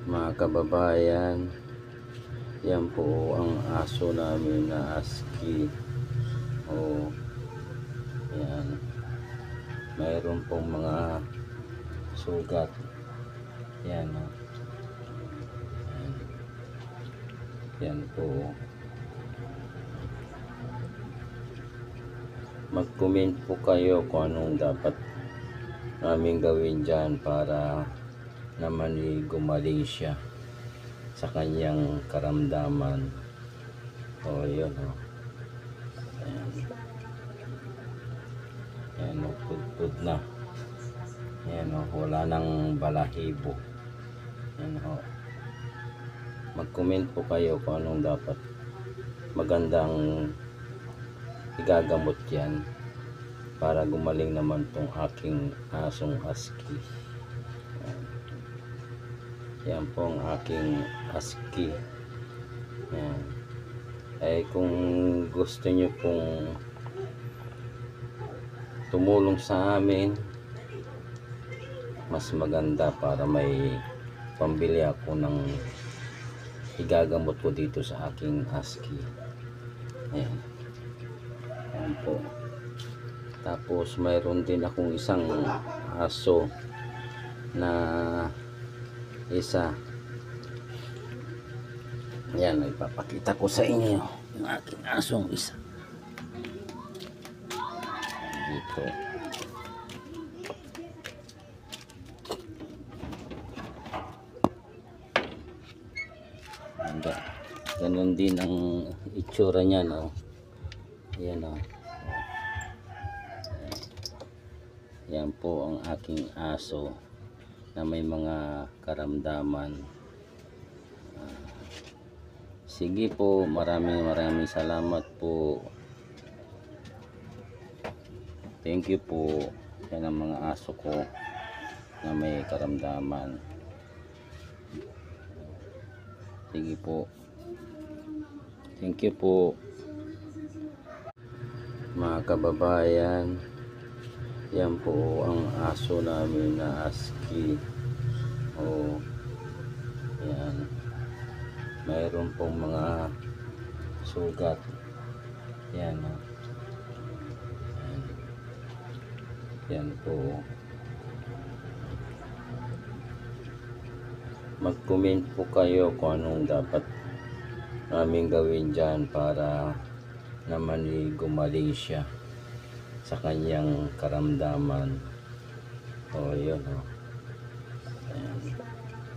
Mga kababayan, yan po ang aso namin na husky. Yan, mayroon pong mga sugat. Yan, yan po. Mag-comment po kayo kung anong dapat namin gawin dyan para naman gumaling siya sa kanyang karamdaman. Yun ayan pudpud na. Ayan wala nang balahibo. Ayan mag-comment po kayo kung anong dapat magandang igagamot yan para gumaling naman tong aking asong husky. Yan po ang aking husky. Yan. Ay kung gusto nyo pong tumulong sa amin, mas maganda para may pambili ako ng igagamot ko dito sa aking husky. Ayan. Ayan po. Tapos mayroon din akong isang aso na isa. Yan, ipapakita ko sa inyo yung aking asong isa dito. Ganon din ang itsura niya, no? Yan, no? Yan po ang aking aso na may mga karamdaman. Sige po, maraming salamat po. Thank you po. Yan ang mga aso ko na may karamdaman. Sige po. Thank you po. Mga kababayan, yan po ang aso namin na husky. Yan, mayroon pong mga sugat. Yan, yan po. Mag-comment po kayo kung anong dapat namin gawin dyan para naman gumaling siya sa kanyang karamdaman. Yun